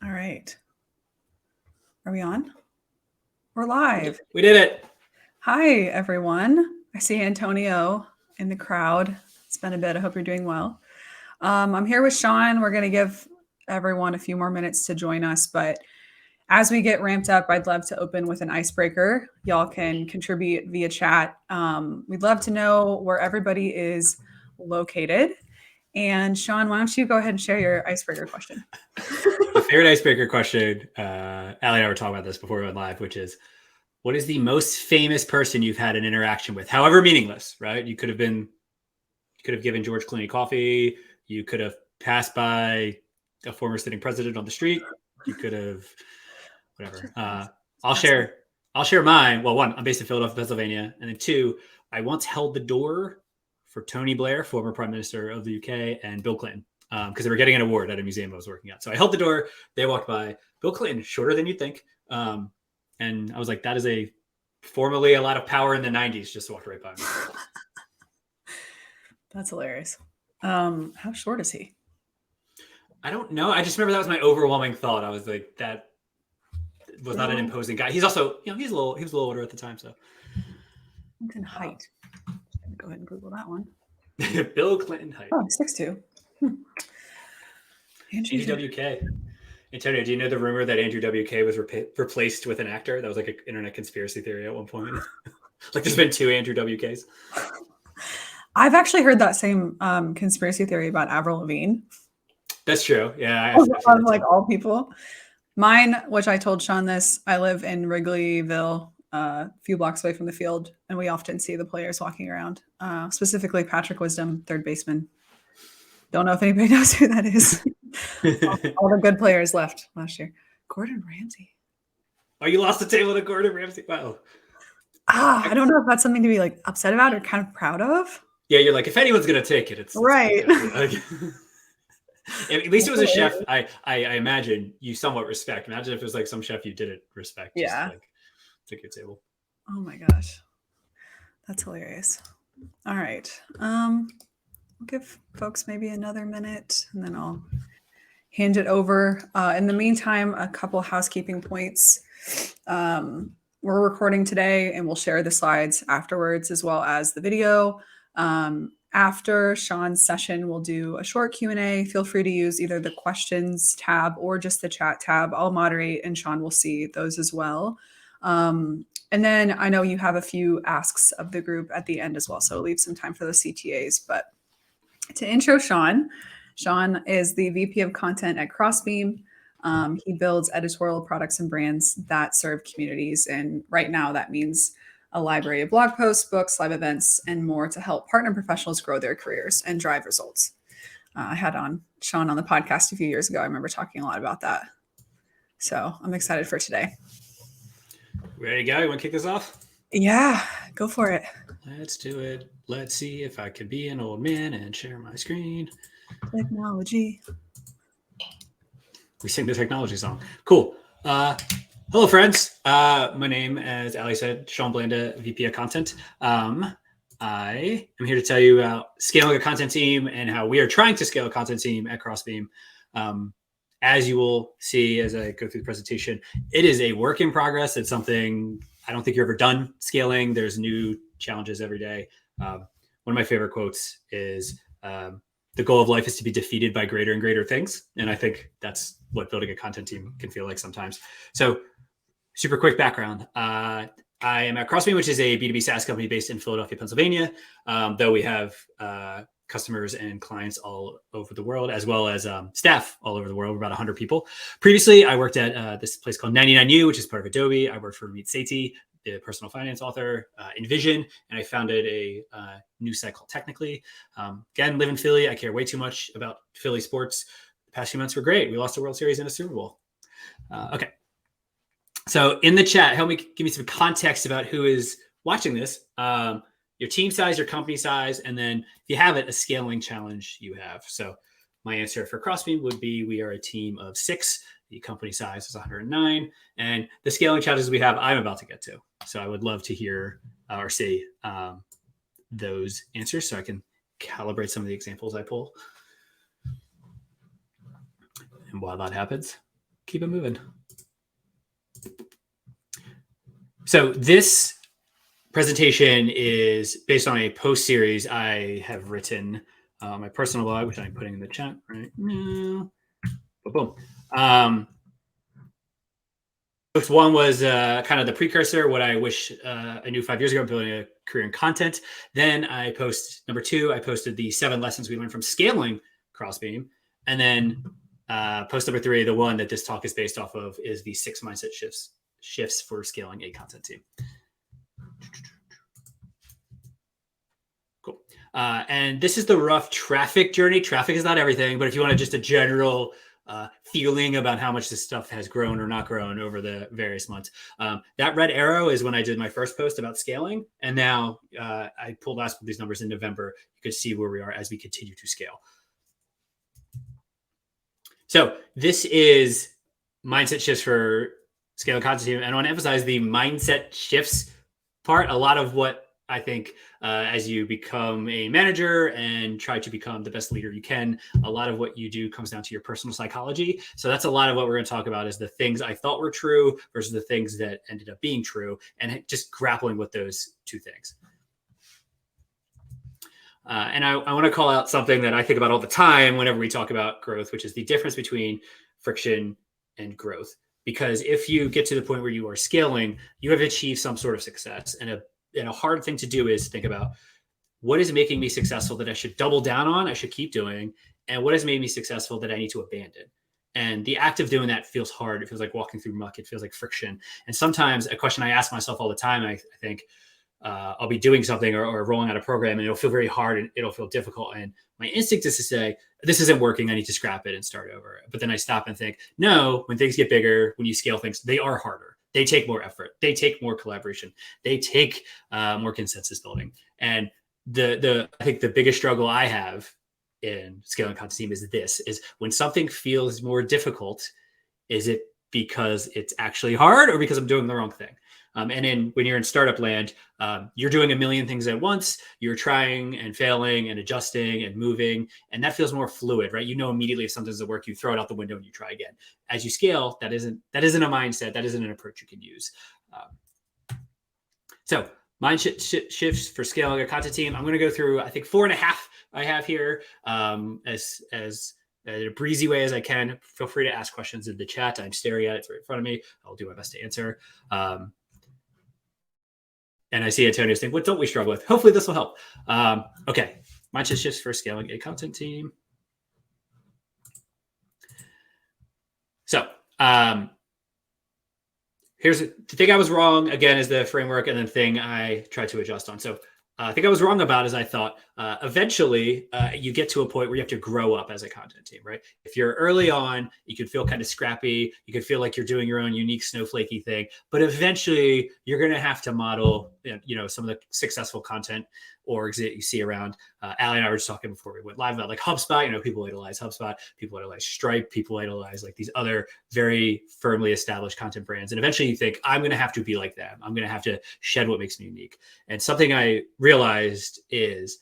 All right. Are we on? We're live. We did it. Hi, everyone. I see Antonio in the crowd. It's been a bit. I hope you're doing well. I'm here with Sean. We're going to give everyone a few more minutes to join us. But as we get ramped up, I'd love to open with an icebreaker. Y'all can contribute via chat. We'd love to know where everybody is located. And Sean, why don't you go ahead and share your icebreaker question? My favorite icebreaker question, Allie and I were talking about this before we went live, which is, what is the most famous person you've had an interaction with, however meaningless, right? You could have given George Clooney coffee. You could have passed by a former sitting president on the street. You could have, whatever. I'll share mine. Well, one, I'm based in Philadelphia, Pennsylvania. And then two, I once held the door for Tony Blair, former prime minister of the UK, and Bill Clinton, because they were getting an award at a museum I was working at. So I held the door. They walked by. Bill Clinton, shorter than you'd think. And I was like, that is formerly a lot of power in the 90s, just walked right by me. That's hilarious. How short is he? I don't know. I just remember that was my overwhelming thought. I was like, that was not an imposing guy. He's also, he was a little older at the time. So in height. Go ahead and Google that one. Bill Clinton height. Oh, 6'2". Andrew WK. Antonio, do you know the rumor that Andrew WK was replaced with an actor? That was like an internet conspiracy theory at one point. Like there's been 2 Andrew WKs. I've actually heard that same conspiracy theory about Avril Lavigne. That's true. Yeah. Like all people. Mine, which I told Sean this, I live in Wrigleyville, a few blocks away from the field, and we often see the players walking around, specifically Patrick Wisdom, third baseman. Don't know if anybody knows who that is. all the good players left last year. Gordon Ramsay. Oh, you lost the table to Gordon Ramsay? Wow. I don't know if that's something to be like upset about or kind of proud of. Yeah, you're like, if anyone's going to take it, it's right. At least it was a chef I imagine you somewhat respect. Imagine if it was like some chef you didn't respect. Yeah. Just like took your table. Oh my gosh. That's hilarious. All right. We'll give folks maybe another minute and then I'll hand it over. In the meantime, a couple housekeeping points. We're recording today and we'll share the slides afterwards as well as the video. After Sean's session, we'll do a short Q&A. Feel free to use either the questions tab or just the chat tab. I'll moderate and Sean will see those as well. And then I know you have a few asks of the group at the end as well, so I'll leave some time for the CTAs. But to intro Sean is the VP of Content at Crossbeam. He builds editorial products and brands that serve communities. And right now that means a library of blog posts, books, live events, and more to help partner professionals grow their careers and drive results. I had Sean on the podcast a few years ago. I remember talking a lot about that. So I'm excited for today. Ready to go? You want to kick this off? Yeah, go for it. Let's do it. Let's see if I can be an old man and share my screen. Technology. We sing the technology song. Cool. Hello, friends. My name, as Ali said, Sean Blanda, VP of Content. I am here to tell you about scaling a content team and how we are trying to scale a content team at Crossbeam. As you will see as I go through the presentation, it is a work in progress. It's something I don't think you're ever done scaling. There's new challenges every day. One of my favorite quotes is, the goal of life is to be defeated by greater and greater things. And I think that's what building a content team can feel like sometimes. So super quick background. I am at Crossbeam, which is a B2B SaaS company based in Philadelphia, Pennsylvania, though we have customers and clients all over the world, as well as staff all over the world, about 100 people. Previously, I worked at this place called 99U, which is part of Adobe. I worked for Meet Sethi, the personal finance author, Envision, and I founded a new site called Technically. Again, live in Philly. I care way too much about Philly sports. The past few months were great. We lost the World Series and a Super Bowl. Okay. So in the chat, help me give me some context about who is watching this. Your team size, your company size, and then if you have it, a scaling challenge you have. So my answer for Crossbeam would be we are a team of 6. The company size is 109. And the scaling challenges we have, I'm about to get to. So I would love to hear or see those answers so I can calibrate some of the examples I pull. And while that happens, keep it moving. So this presentation is based on a post series I have written on my personal blog, which I'm putting in the chat right now. Boom. Post one was kind of the precursor, what I wish I knew 5 years ago, building a career in content. Then I post number 2, I posted the 7 lessons we learned from scaling Crossbeam. And then post number 3, the one that this talk is based off of, is the 6 mindset shifts for scaling a content team. Cool. And this is the rough traffic journey. Traffic is not everything, but if you want just a general feeling about how much this stuff has grown or not grown over the various months. That red arrow is when I did my first post about scaling. And now I pulled last of these numbers in November. You can see where we are as we continue to scale. So this is mindset shifts for scaling content team. And I want to emphasize the mindset shifts part. A lot of what I think as you become a manager and try to become the best leader you can, a lot of what you do comes down to your personal psychology. So that's a lot of what we're going to talk about, is the things I thought were true versus the things that ended up being true, and just grappling with those two things. And I want to call out something that I think about all the time whenever we talk about growth, which is the difference between friction and growth. Because if you get to the point where you are scaling, you have achieved some sort of success. And a hard thing to do is think about, what is making me successful that I should double down on, I should keep doing, and what has made me successful that I need to abandon. And the act of doing that feels hard. It feels like walking through muck. It feels like friction. And sometimes a question I ask myself all the time, I think, I'll be doing something or rolling out a program, and it'll feel very hard and it'll feel difficult. And my instinct is to say, this isn't working, I need to scrap it and start over. But then I stop and think, no, when things get bigger, when you scale things, they are harder. They take more effort. They take more collaboration. They take more consensus building. And I think the biggest struggle I have in scaling content team is when something feels more difficult, is it because it's actually hard or because I'm doing the wrong thing? And when you're in startup land, you're doing a million things at once. You're trying and failing and adjusting and moving, and that feels more fluid, right? You know immediately if something doesn't work, you throw it out the window and you try again. As you scale, that isn't a mindset. That isn't an approach you can use. So mindset shifts for scaling a content team. I'm going to go through, I think, 4.5 I have here as in a breezy way as I can. Feel free to ask questions in the chat. I'm staring at it. It's right in front of me. I'll do my best to answer. And I see Antonio's saying, what don't we struggle with? Hopefully this will help. Okay. Mindset shifts for scaling a content team. So here's the thing I was wrong, again, is the framework, and the thing I tried to adjust on. So I think I was wrong about is I thought eventually you get to a point where you have to grow up as a content team, right? If you're early on, you could feel kind of scrappy. You could feel like you're doing your own unique snowflakey thing, but eventually you're going to have to model, some of the successful content orgs that you see around. Ali and I were just talking before we went live about like HubSpot. People idolize HubSpot, people idolize Stripe, people idolize like these other very firmly established content brands. And eventually you think, I'm going to have to be like them. I'm going to have to shed what makes me unique. And something I realized is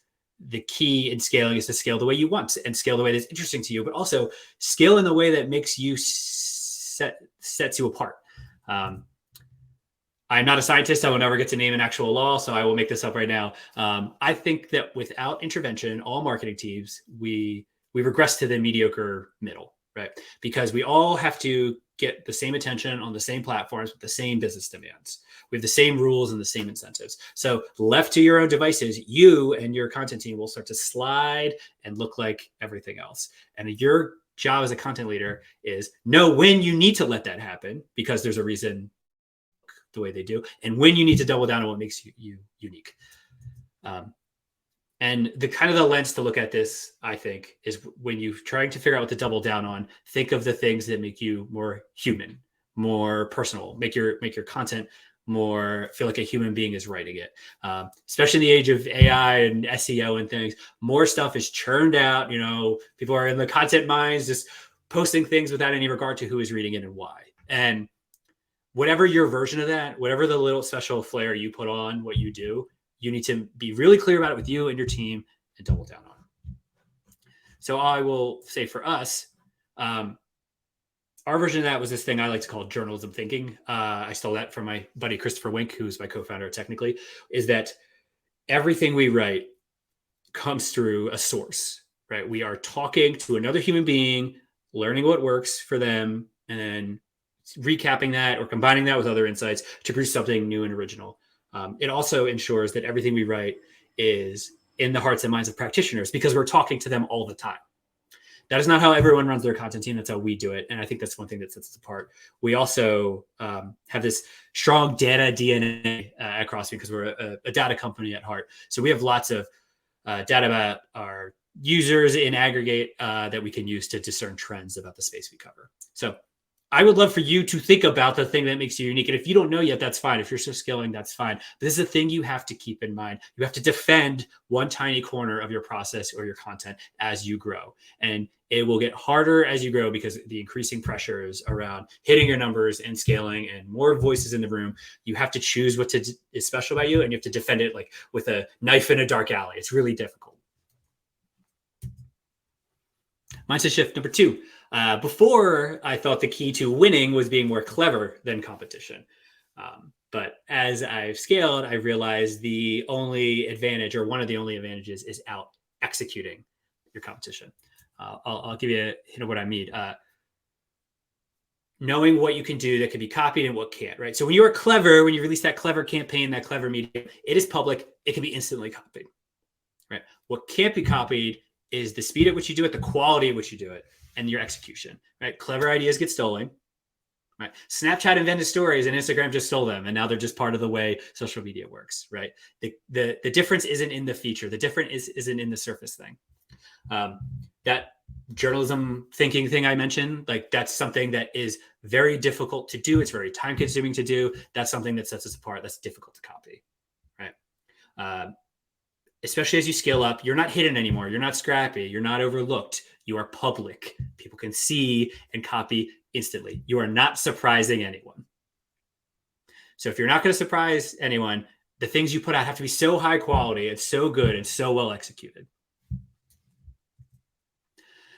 the key in scaling is to scale the way you want and scale the way that's interesting to you, but also scale in the way that makes you sets you apart. I'm not a scientist. I will never get to name an actual law, so I will make this up right now. I think that without intervention, all marketing teams, we regress to the mediocre middle, right? Because we all have to get the same attention on the same platforms with the same business demands. We have the same rules and the same incentives. So left to your own devices, you and your content team will start to slide and look like everything else. And your job as a content leader is know when you need to let that happen because there's a reason the way they do, and when you need to double down on what makes you unique. And the kind of the lens to look at this, I think, is when you're trying to figure out what to double down on, think of the things that make you more human, more personal, make your content more feel like a human being is writing it. Especially in the age of AI and SEO and things, more stuff is churned out. People are in the content mines just posting things without any regard to who is reading it and why. And whatever your version of that, whatever the little special flair you put on what you do, you need to be really clear about it with you and your team and double down on it. So I will say for us, our version of that was this thing I like to call journalism thinking. I stole that from my buddy Christopher Wink, who's my co-founder technically, is that everything we write comes through a source, right? We are talking to another human being, learning what works for them, and then recapping that or combining that with other insights to produce something new and original. It also ensures that everything we write is in the hearts and minds of practitioners because we're talking to them all the time. That is not how everyone runs their content team. That's how we do it. And I think that's one thing that sets us apart. We also have this strong data DNA at Crossbeam because we're a data company at heart. So we have lots of data about our users in aggregate that we can use to discern trends about the space we cover. So I would love for you to think about the thing that makes you unique. And if you don't know yet, that's fine. If you're still scaling, that's fine. But this is a thing you have to keep in mind. You have to defend one tiny corner of your process or your content as you grow. And it will get harder as you grow because the increasing pressures around hitting your numbers and scaling and more voices in the room. You have to choose what is special about you, and you have to defend it like with a knife in a dark alley. It's really difficult. Mindset shift number 2. Before, I thought the key to winning was being more clever than competition. But as I've scaled, I realized the only advantage, or one of the only advantages, is out executing your competition. I'll give you a hint of what I mean. Knowing what you can do that can be copied and what can't, right? So when you are clever, when you release that clever campaign, that clever media, it is public. It can be instantly copied, right? What can't be copied is the speed at which you do it, the quality at which you do it, and your execution, right? Clever ideas get stolen, right? Snapchat invented stories and Instagram just stole them. And now they're just part of the way social media works, right? The difference isn't in the feature. The difference isn't in the surface thing. That journalism thinking thing I mentioned, like that's something that is very difficult to do. It's very time consuming to do. That's something that sets us apart. That's difficult to copy, right? Especially as you scale up, you're not hidden anymore. You're not scrappy. You're not overlooked. You are public. People can see and copy instantly. You are not surprising anyone. So if you're not going to surprise anyone, the things you put out have to be so high quality and so good and so well executed.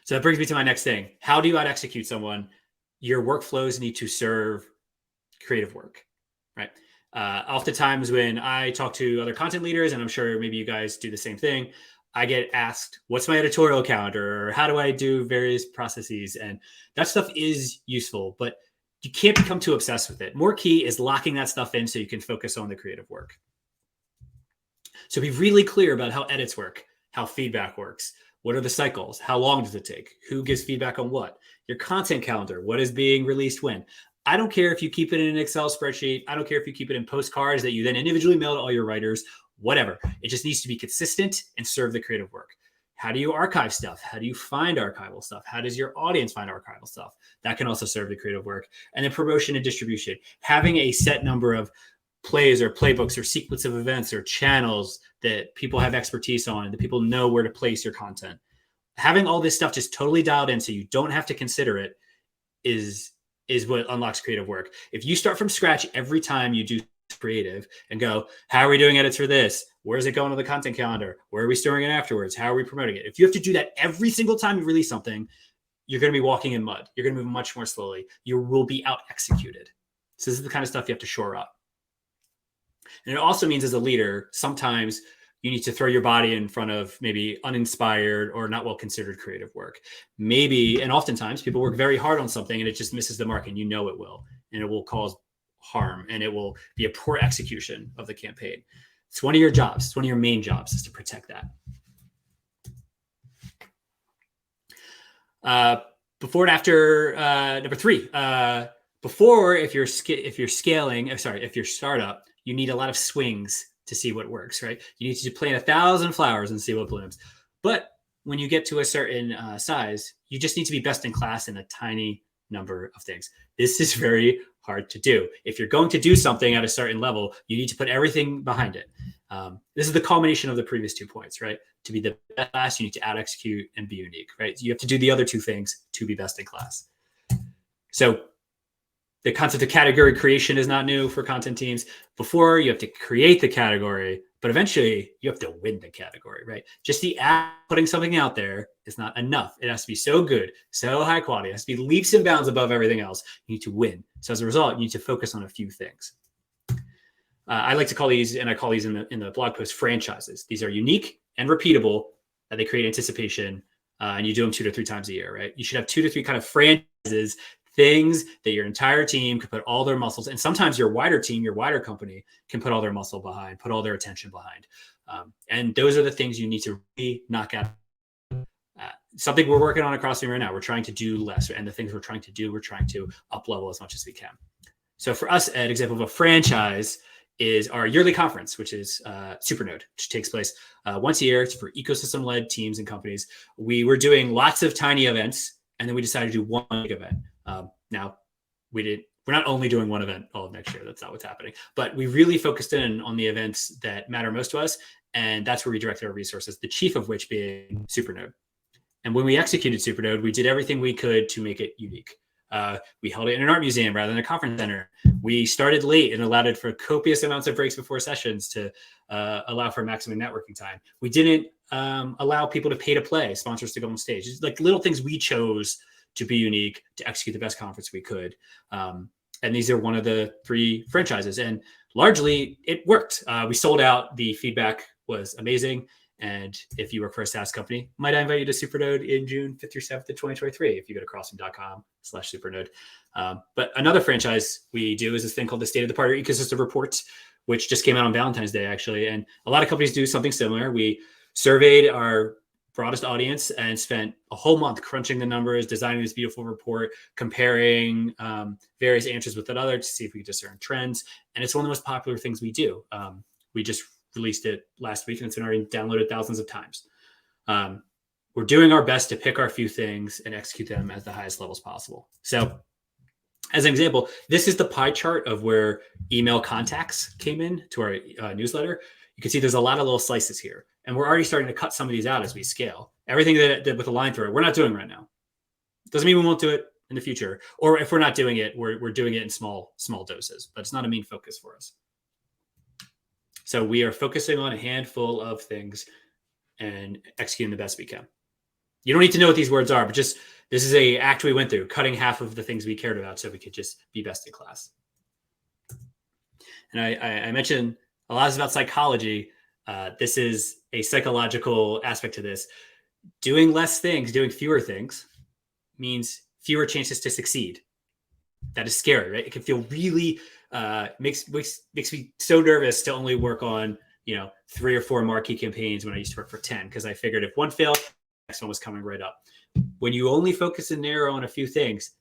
So that brings me to my next thing. How do you out execute someone? Your workflows need to serve creative work, right? Oftentimes when I talk to other content leaders, and I'm sure maybe you guys do the same thing, I get asked, what's my editorial calendar? Or how do I do various processes? And that stuff is useful, but you can't become too obsessed with it. More key is locking that stuff in so you can focus on the creative work. So be really clear about how edits work, how feedback works. What are the cycles? How long does it take? Who gives feedback on what? Your content calendar, what is being released when? I don't care if you keep it in an Excel spreadsheet. I don't care if you keep it in postcards that you then individually mail to all your writers, whatever. It just needs to be consistent and serve the creative work. How do you archive stuff? How do you find archival stuff? How does your audience find archival stuff? That can also serve the creative work. And then promotion and distribution. Having a set number of plays or playbooks or sequence of events or channels that people have expertise on and that people know where to place your content. Having all this stuff just totally dialed in so you don't have to consider it is what unlocks creative work. If you start from scratch every time you do creative and go, how are we doing edits for this? Where's it going to the content calendar? Where are we storing it afterwards? How are we promoting it? If you have to do that every single time you release something, you're going to be walking in mud. You're going to move much more slowly. You will be out executed. So this is the kind of stuff you have to shore up. And it also means as a leader, sometimes you need to throw your body in front of maybe uninspired or not well-considered creative work. Maybe, and oftentimes people work very hard on something and it just misses the mark and you know it will, and it will cause harm and it will be a poor execution of the campaign. It's one of your jobs. It's one of your main jobs is to protect that. Before and after, number 3, before, if you're scaling, if you're startup, you need a lot of swings to see what works, right? You need to plant 1,000 flowers and see what blooms. But when you get to a certain size, you just need to be best in class in a tiny number of things. This is very hard to do. If you're going to do something at a certain level, you need to put everything behind it. This is the culmination of the previous 2 points, right? To be the best class, you need to out execute and be unique, right? You have to do the other 2 things to be best in class. So the concept of category creation is not new for content teams. Before, you have to create the category, But eventually you have to win the category, right? Just the act putting something out there is not enough. It has to be so good, so high quality. It has to be leaps and bounds above everything else. You need to win. So as a result, you need to focus on a few things. I like to call these, and I call these in the blog post, franchises. These are unique and repeatable. They create anticipation, and you do them 2 to 3 times a year, right? You should have 2 to 3 kind of franchises, things that your entire team can put all their muscles, and sometimes your wider team, your wider company can put all their muscle behind, put all their attention behind. And those are the things you need to really knock out. Something we're working on across the room right now. We're trying to do less, and the things we're trying to do, we're trying to up level as much as we can. So for us, an example of a franchise is our yearly conference, which is Supernode, which takes place once a year. It's for ecosystem-led teams and companies. We were doing lots of tiny events, and then we decided to do one big event. Now, we're not only doing one event all of next year. That's not what's happening. But we really focused in on the events that matter most to us, and that's where we directed our resources, the chief of which being Supernode. And when we executed Supernode, we did everything we could to make it unique. We held it in an art museum rather than a conference center. We started late and allowed it for copious amounts of breaks before sessions to allow for maximum networking time. We didn't allow people to pay to play, sponsors to go on stage. It's like little things we chose to be unique, to execute the best conference we could. And these are one of the 3 franchises. And largely, it worked. We sold out. The feedback was amazing. And if you work for a SaaS company, might I invite you to Supernode in June 5th through 7th of 2023 if you go to crossing.com/Supernode. But another franchise we do is this thing called the State of the Partner Ecosystem Report, which just came out on Valentine's Day, actually. And a lot of companies do something similar. We surveyed our broadest audience and spent a whole month crunching the numbers, designing this beautiful report, comparing various answers with another to see if we could discern trends. And it's one of the most popular things we do. We just released it last week, and it's been already downloaded thousands of times. We're doing our best to pick our few things and execute them at the highest levels possible. So as an example, this is the pie chart of where email contacts came in to our newsletter. You can see there's a lot of little slices here, and we're already starting to cut some of these out as we scale. Everything that with a line through it, we're not doing right now. Doesn't mean we won't do it in the future, or if we're not doing it, we're doing it in small doses, but it's not a main focus for us. So we are focusing on a handful of things and executing the best we can. You don't need to know what these words are, but just this is a act we went through, cutting half of the things we cared about so we could just be best in class. And I mentioned a lot is about psychology. This is a psychological aspect to this. Doing less things, doing fewer things means fewer chances to succeed. That is scary, right? It can feel really makes me so nervous to only work on 3 or 4 marquee campaigns when I used to work for 10, because I figured if one failed, the next one was coming right up. When you only focus and narrow on a few things,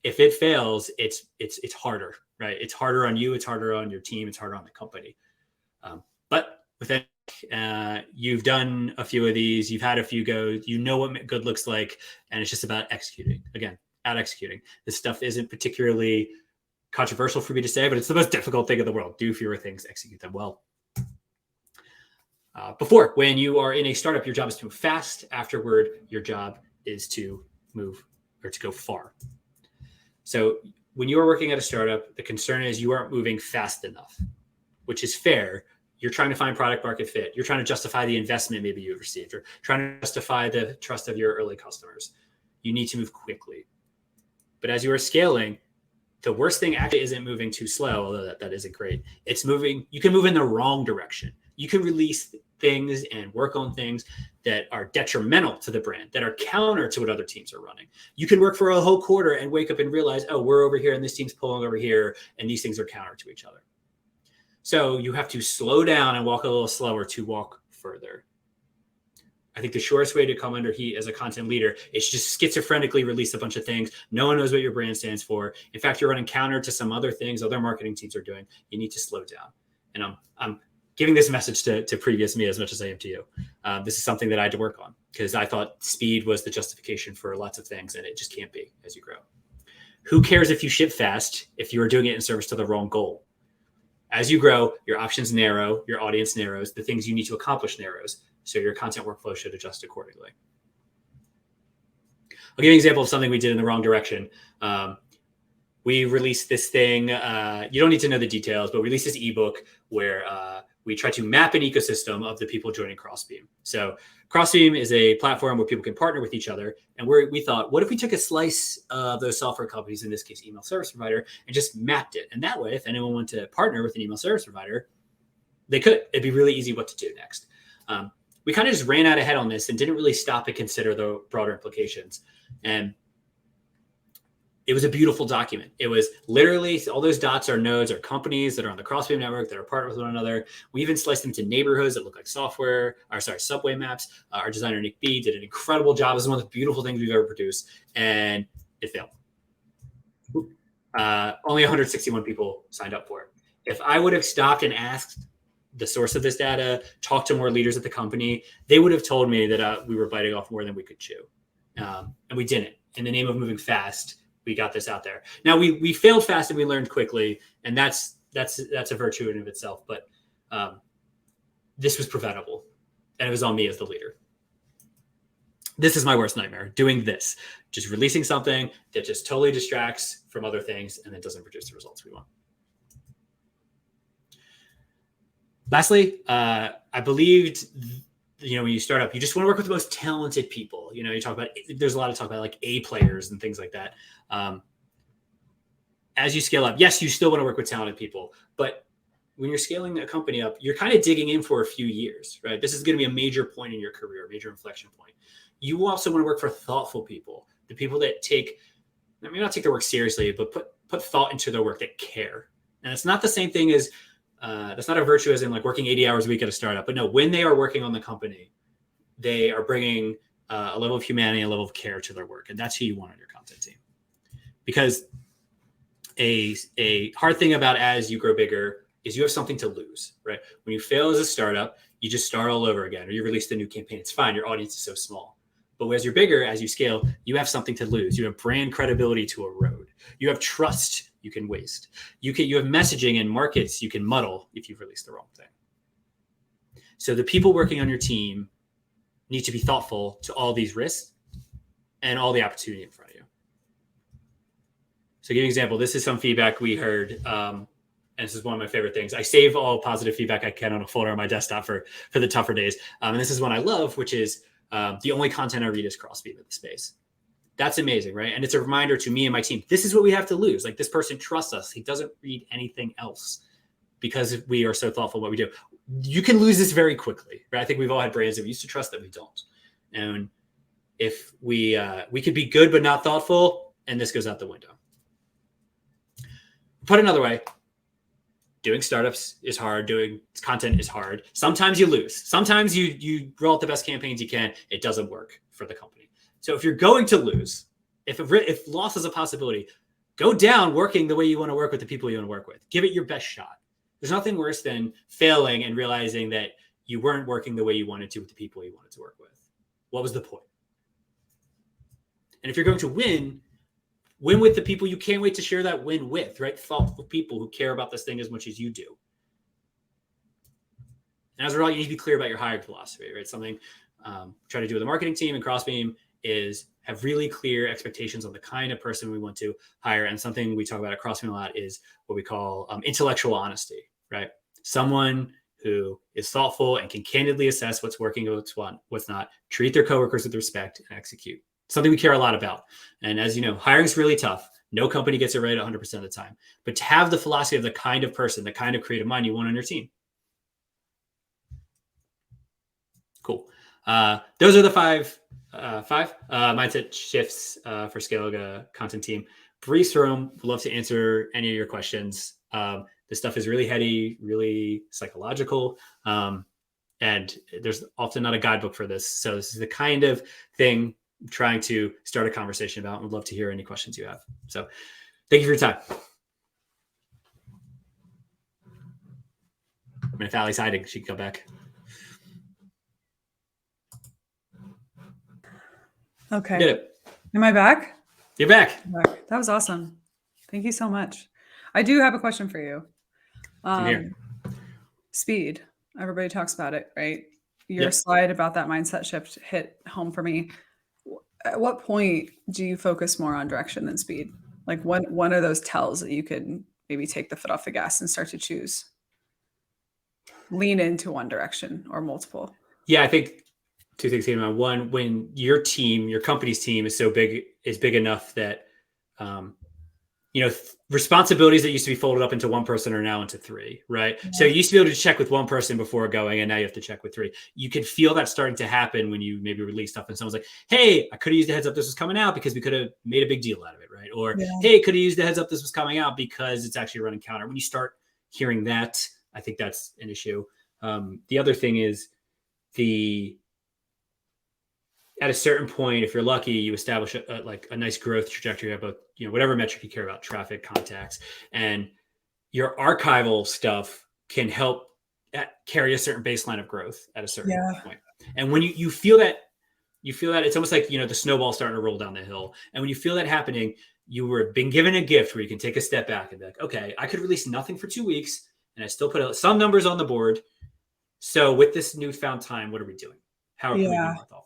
if it fails, it's harder, right? It's harder on you, it's harder on your team, it's harder on the company. But within you've done a few of these, you've had a few goes, you know what good looks like, and it's just about executing. Again, executing. This stuff isn't particularly controversial for me to say, but it's the most difficult thing in the world. Do fewer things, execute them well. Before, when you are in a startup, your job is to move fast. Afterward, your job is to move or to go far. So when you are working at a startup, the concern is you aren't moving fast enough, which is fair. You're trying to find product market fit. You're trying to justify the investment maybe you've received, or trying to justify the trust of your early customers. You need to move quickly. But as you are scaling, the worst thing actually isn't moving too slow, although that isn't great. It's moving, you can move in the wrong direction. You can release things and work on things that are detrimental to the brand, that are counter to what other teams are running. You can work for a whole quarter and wake up and realize, oh, we're over here and this team's pulling over here, and these things are counter to each other. So you have to slow down and walk a little slower to walk further. I think the shortest way to come under heat as a content leader is just schizophrenically release a bunch of things. No one knows what your brand stands for. In fact, you're running counter to some other things other marketing teams are doing. You need to slow down. And I'm giving this message to previous me as much as I am to you. This is something that I had to work on because I thought speed was the justification for lots of things, and it just can't be as you grow. Who cares if you ship fast if you are doing it in service to the wrong goal? As you grow, your options narrow, your audience narrows, the things you need to accomplish narrows. So your content workflow should adjust accordingly. I'll give you an example of something we did in the wrong direction. We released this thing. You don't need to know the details, but we released this ebook where we try to map an ecosystem of the people joining Crossbeam. So Crossbeam is a platform where people can partner with each other. And we thought, what if we took a slice of those software companies, in this case, email service provider, and just mapped it? And that way, if anyone wanted to partner with an email service provider, they could. It'd be really easy what to do next. We kind of just ran out ahead on this and didn't really stop and consider the broader implications. And it was a beautiful document. It was literally, all those dots are nodes, are companies that are on the Crossbeam network that are partnered with one another. We even sliced them to neighborhoods that look like subway maps. Our designer, Nick B, did an incredible job. This is one of the beautiful things we've ever produced. And it failed. Only 161 people signed up for it. If I would have stopped and asked the source of this data, talked to more leaders at the company, they would have told me that we were biting off more than we could chew. And we didn't. In the name of moving fast, we got this out there. Now we failed fast and we learned quickly, and that's a virtue in of itself. But this was preventable, and it was on me as the leader. This is my worst nightmare: doing this, just releasing something that just totally distracts from other things and then doesn't produce the results we want. Lastly, I believed, when you start up, you just want to work with the most talented people. You talk about, there's a lot of talk about like A players and things like that. As you scale up, yes, you still want to work with talented people, but when you're scaling a company up, you're kind of digging in for a few years, right? This is going to be a major point in your career, a major inflection point. You also want to work for thoughtful people, the people that maybe not take their work seriously, but put thought into their work, that care. And it's not the same thing as, that's not a virtue as in like working 80 hours a week at a startup, but no, when they are working on the company, they are bringing a level of humanity, a level of care to their work. And that's who you want on your content team. Because a hard thing about as you grow bigger is you have something to lose, right? When you fail as a startup, you just start all over again, or you released a new campaign. It's fine. Your audience is so small. But as you're bigger, as you scale, you have something to lose. You have brand credibility to erode. You have trust you can waste. You have messaging and markets you can muddle if you've released the wrong thing. So the people working on your team need to be thoughtful to all these risks and all the opportunity in front of you. So to give you an example, this is some feedback we heard, and this is one of my favorite things. I save all positive feedback I can on a folder on my desktop for the tougher days. And this is one I love, which is the only content I read is Crossbeam in the space. That's amazing, right? And it's a reminder to me and my team, this is what we have to lose. Like, this person trusts us. He doesn't read anything else because we are so thoughtful what we do. You can lose this very quickly, right? I think we've all had brands that we used to trust that we don't. And if we could be good but not thoughtful, and this goes out the window. Put another way, doing startups is hard. Doing content is hard. Sometimes you lose. Sometimes you roll out the best campaigns you can. It doesn't work for the company. So if you're going to lose, if loss is a possibility, go down working the way you want to work with the people you want to work with. Give it your best shot. There's nothing worse than failing and realizing that you weren't working the way you wanted to with the people you wanted to work with. What was the point? And if you're going to win with the people you can't wait to share that win with, right? Thoughtful people who care about this thing as much as you do. And as a result, you need to be clear about your hiring philosophy, right? Something try to do with the marketing team and Crossbeam is have really clear expectations on the kind of person we want to hire. And something we talk about at Crossbeam a lot is what we call intellectual honesty, right? Someone who is thoughtful and can candidly assess what's working, what's not, treat their coworkers with respect, and execute. Something we care a lot about. And as you know, hiring is really tough. No company gets it right 100% of the time. But to have the philosophy of the kind of person, the kind of creative mind you want on your team. Cool. Those are the five mindset shifts for scaling a content team. Breeze through them. Would love to answer any of your questions. This stuff is really heady, really psychological. And there's often not a guidebook for this. So this is the kind of thing I'm trying to start a conversation about. Would love to hear any questions you have. So thank you for your time. I mean, if Allie's hiding, she can go back. Okay. Did it. Am I back? You're back. That was awesome. Thank you so much. I do have a question for you. I'm here. Speed. Everybody talks about it, right? Your slide about that mindset shift hit home for me. At what point do you focus more on direction than speed? Like one of those tells that you could maybe take the foot off the gas and start to choose? lean into one direction or multiple? Yeah, I think two things came to mind. One, when your team, your company's team is big enough that, responsibilities that used to be folded up into one person are now into three, right? So Yeah. you used to be able to check with one person before going, and now you have to check with three. You could feel that starting to happen when you maybe release stuff and someone's like, hey, I could have used a heads up this was coming out because we could have made a big deal out of it, right? Or, Yeah. hey, could have used a heads up this was coming out because it's actually running counter. When you start hearing that, I think that's an issue. The other thing is at a certain point, if you're lucky, you establish a nice growth trajectory about whatever metric you care about, traffic, contacts, and your archival stuff can help carry a certain baseline of growth at a certain point. And when you feel that, it's almost like the snowball starting to roll down the hill. And when you feel that happening, you were being given a gift where you can take a step back and be like, okay, I could release nothing for 2 weeks, and I still put some numbers on the board. So with this newfound time, what are we doing? How can we be more thoughtful?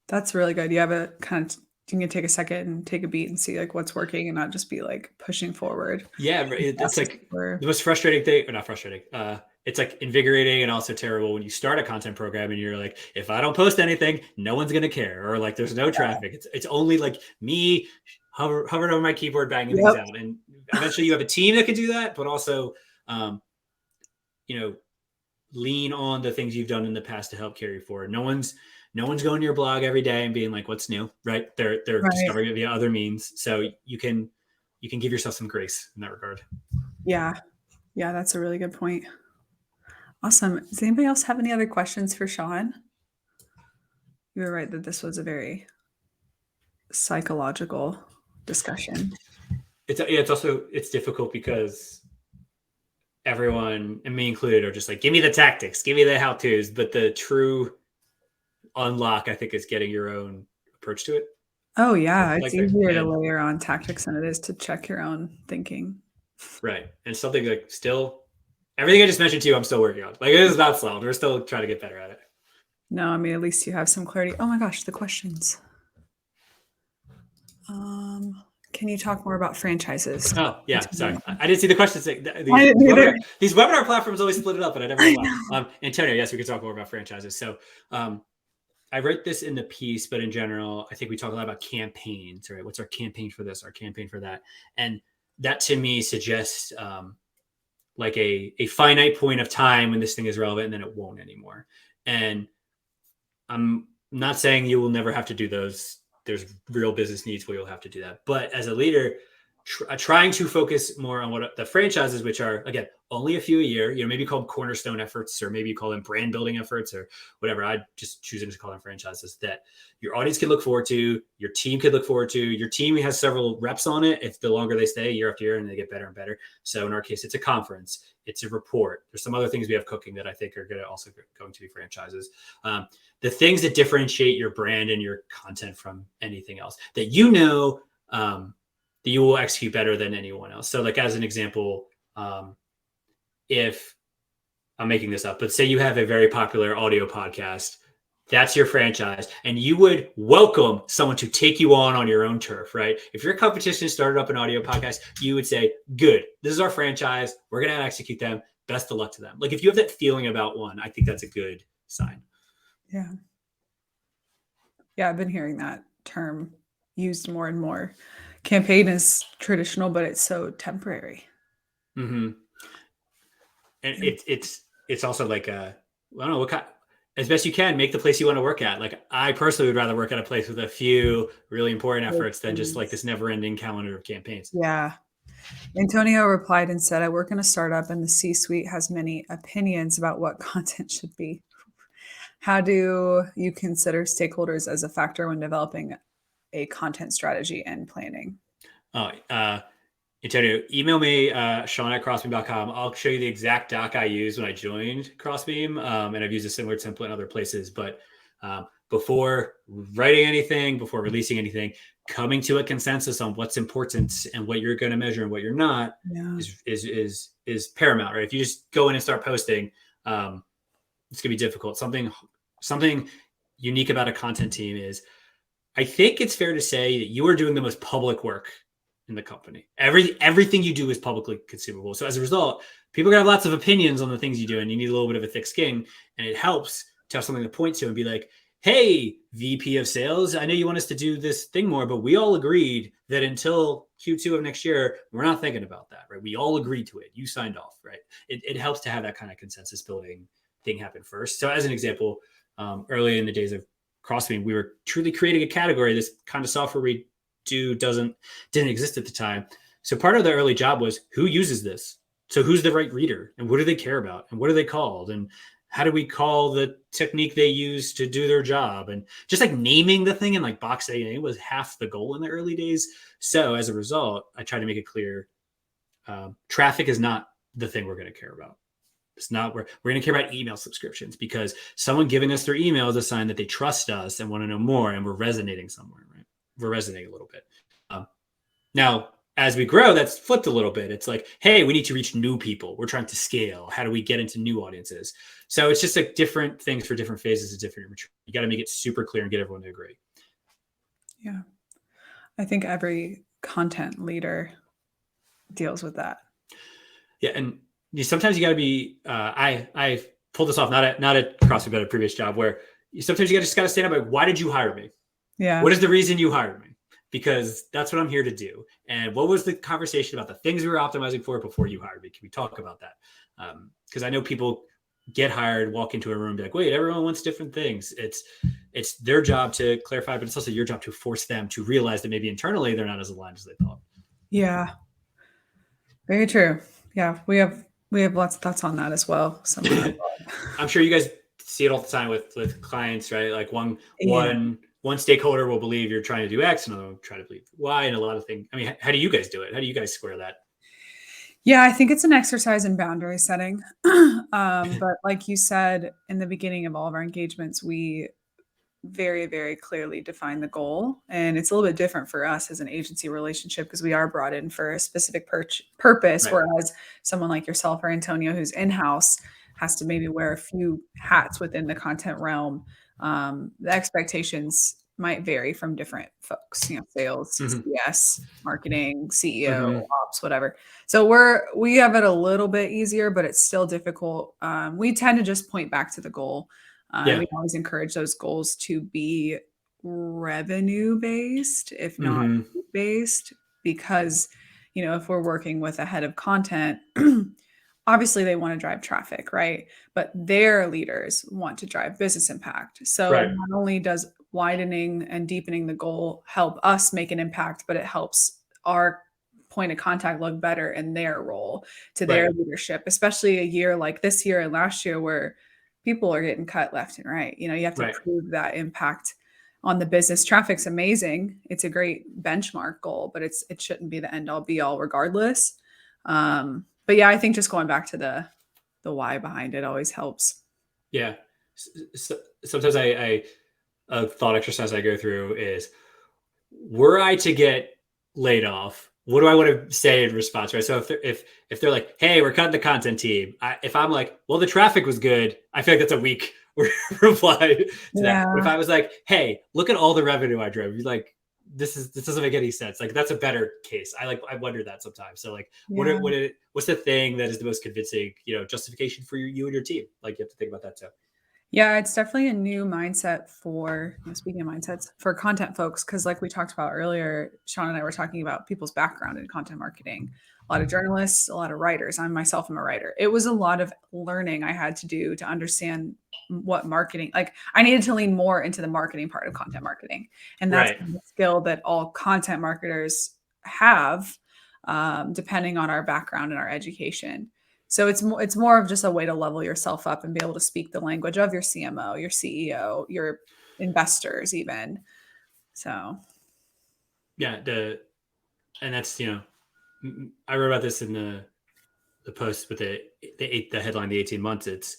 That's really good. You have a kind of, you can take a second and take a beat and see like what's working and not just be like pushing forward. Yeah, it's like the most frustrating thing, or not frustrating. It's like invigorating and also terrible when you start a content program and you're like, if I don't post anything, no one's gonna care, or like there's no traffic. It's only like me hovering over my keyboard banging things out, and eventually you have a team that can do that, but also, lean on the things you've done in the past to help carry forward. No one's going to your blog every day and being like, what's new, right? They're discovering it via other means. So you can give yourself some grace in that regard. Yeah. Yeah. That's a really good point. Awesome. Does anybody else have any other questions for Sean? You were right that this was a very psychological discussion. It's difficult because everyone, and me included, are just like, give me the tactics, give me the how-tos, but the true unlock, I think, is getting your own approach to it. Oh yeah, it's easier to layer on tactics than it is to check your own thinking. Right. And something like still, everything I just mentioned to you, I'm still working on. Like, it is not slow. We're still trying to get better at it. No, I mean, at least you have some clarity. Oh my gosh, the questions. Can you talk more about franchises? Oh yeah, sorry, I didn't see the questions. These webinar platforms always split it up, and I never know why. Antonio, yes, we could talk more about franchises. So, I wrote this in the piece, but in general, I think we talk a lot about campaigns, right? What's our campaign for this, our campaign for that? And that to me suggests like a finite point of time when this thing is relevant, and then it won't anymore. And I'm not saying you will never have to do those. There's real business needs where you'll have to do that. But as a leader, trying to focus more on what the franchises, which are, again, only a few a year, maybe called cornerstone efforts, or maybe you call them brand building efforts, or whatever. I just choosing to call them franchises that your audience can look forward to, your team could look forward to. Your team has several reps on it if the longer they stay year after year, and they get better and better. So in our case, it's a conference, it's a report. There's some other things we have cooking that I think are going to be franchises. The things that differentiate your brand and your content from anything else that that you will execute better than anyone else. So like, as an example, if I'm making this up, but say you have a very popular audio podcast, that's your franchise, and you would welcome someone to take you on your own turf, right? If your competition started up an audio podcast, you would say, good, this is our franchise. We're going to execute them. Best of luck to them. Like, if you have that feeling about one, I think that's a good sign. Yeah. Yeah. I've been hearing that term used more and more. Campaign is traditional, but it's so temporary. Mm-hmm. And it's also like, I don't know what kind, as best you can, make the place you want to work at. Like, I personally would rather work at a place with a few really important efforts than just like this never ending calendar of campaigns. Yeah. Antonio replied and said, I work in a startup and the C-suite has many opinions about what content should be. How do you consider stakeholders as a factor when developing a content strategy and planning? Antonio, email me, Sean@crossbeam.com. I'll show you the exact doc I used when I joined Crossbeam. And I've used a similar template in other places. But before writing anything, before releasing anything, coming to a consensus on what's important and what you're going to measure and what you're not is paramount, right? If you just go in and start posting, it's going to be difficult. Something unique about a content team is, I think it's fair to say that you are doing the most public work in the company. Everything you do is publicly consumable. So as a result, people are gonna have lots of opinions on the things you do, and you need a little bit of a thick skin. And it helps to have something to point to and be like, hey, VP of sales, I know you want us to do this thing more, but we all agreed that until Q2 of next year, we're not thinking about that, right? We all agreed to it. You signed off, right? It helps to have that kind of consensus building thing happen first. So as an example, early in the days of CrossFit, we were truly creating a category. This kind of software we do didn't exist at the time. So part of the early job was, who uses this? So who's the right reader, and what do they care about, and what are they called, and how do we call the technique they use to do their job? And just like naming the thing and like boxing it was half the goal in the early days. So as a result, I try to make it clear, traffic is not the thing we're going to care about. It's not we're going to care about email subscriptions, because someone giving us their email is a sign that they trust us and want to know more, and we're resonating somewhere, right? We're resonating a little bit. Now, as we grow, that's flipped a little bit. It's like, hey, we need to reach new people. We're trying to scale. How do we get into new audiences? So it's just like different things for different phases of different retreat. You got to make it super clear and get everyone to agree. Yeah. I think every content leader deals with that. Yeah. And sometimes you got to be, I pulled this off, not at CrossFit, but a previous job, where sometimes you just got to stand up like, why did you hire me? Yeah. What is the reason you hired me? Because that's what I'm here to do. And what was the conversation about the things we were optimizing for before you hired me? Can we talk about that? Because I know people get hired, walk into a room, be like, wait, everyone wants different things. It's their job to clarify, but it's also your job to force them to realize that maybe internally they're not as aligned as they thought. Yeah. Very true. Yeah. We have lots of thoughts on that as well. I'm sure you guys see it all the time with clients, right? Like one stakeholder will believe you're trying to do X, another will try to believe Y, and a lot of things. I mean, how do you guys do it? How do you guys square that? Yeah, I think it's an exercise in boundary setting. But like you said, in the beginning of all of our engagements, we very, very clearly define the goal. And it's a little bit different for us as an agency relationship, because we are brought in for a specific purpose, Right. whereas someone like yourself or Antonio, who's in-house, has to maybe wear a few hats within the content realm. The expectations might vary from different folks, sales, CS, marketing, CEO, ops, whatever. So we have it a little bit easier, but it's still difficult. We tend to just point back to the goal. We always encourage those goals to be revenue based, if not based, because, if we're working with a head of content, obviously they want to drive traffic, right? But their leaders want to drive business impact. So not only does widening and deepening the goal help us make an impact, but it helps our point of contact look better in their role to their leadership, especially a year like this year and last year, where people are getting cut left and right. You have to prove that impact on the business. Traffic's amazing. It's a great benchmark goal, but it shouldn't be the end all be all regardless. But yeah, I think just going back to the why behind it always helps. Yeah. So, sometimes a thought exercise I go through is, were I to get laid off, what do I want to say in response, right? So if they're like, hey, we're cutting the content team. If I'm like, well, the traffic was good, I feel like that's a weak reply to that. But if I was like, hey, look at all the revenue I drove, you're like, this doesn't make any sense. Like, that's a better case. I wonder that sometimes. So like, what's the thing that is the most convincing, justification for you and your team? Like, you have to think about that too. Yeah, it's definitely a new mindset for, speaking of mindsets, for content folks, because like we talked about earlier, Sean and I were talking about people's background in content marketing. A lot of journalists, a lot of writers. I myself am a writer. It was a lot of learning I had to do to understand what marketing, like I needed to lean more into the marketing part of content marketing. And that's the skill that all content marketers have, depending on our background and our education. So it's more of just a way to level yourself up and be able to speak the language of your CMO, your CEO, your investors, even. So, yeah, and that's I wrote about this in the post with the headline, the 18 months. It's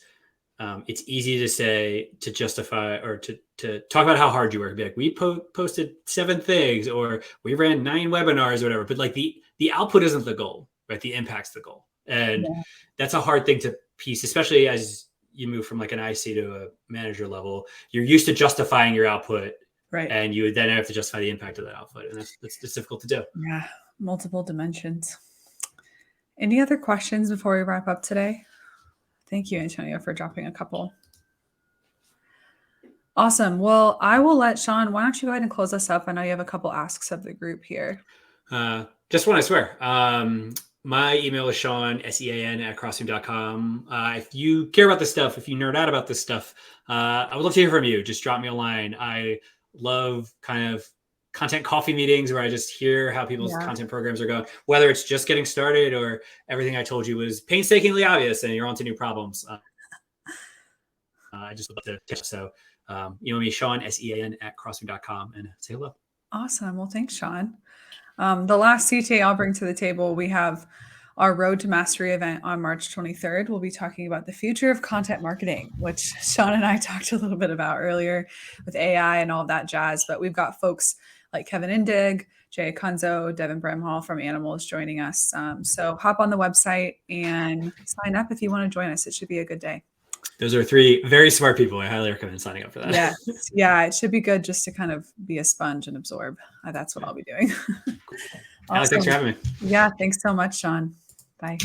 easy to justify or to talk about how hard you work. Be like, we posted 7 things, or we ran 9 webinars, or whatever. But like the output isn't the goal, right? The impact's the goal. And that's a hard thing to piece, especially as you move from like an IC to a manager level. You're used to justifying your output Right. And you would then have to justify the impact of that output. And that's difficult to do. Yeah. Multiple dimensions. Any other questions before we wrap up today? Thank you, Antonio, for dropping a couple. Awesome. Well, I will let Sean, why don't you go ahead and close us up? I know you have a couple asks of the group here. Just one, I swear. My email is Sean, SEAN @crossbeam.com. If you care about this stuff, if you nerd out about this stuff, I would love to hear from you. Just drop me a line. I love kind of content coffee meetings where I just hear how people's content programs are going, whether it's just getting started or everything I told you was painstakingly obvious and you're on to new problems. I just would love to. So email me, Sean, SEAN @crossbeam.com, and say hello. Awesome. Well, thanks, Sean. The last CTA I'll bring to the table, we have our Road to Mastery event on March 23rd. We'll be talking about the future of content marketing, which Sean and I talked a little bit about earlier with AI and all of that jazz. But we've got folks like Kevin Indig, Jay Kunzo, Devin Bramhall from Animals joining us. So hop on the website and sign up if you want to join us. It should be a good day. Those are 3 very smart people. I highly recommend signing up for that. Yeah. Yeah. It should be good just to kind of be a sponge and absorb. That's what I'll be doing. Cool. Awesome. Alex, thanks for having me. Yeah. Thanks so much, Sean. Bye.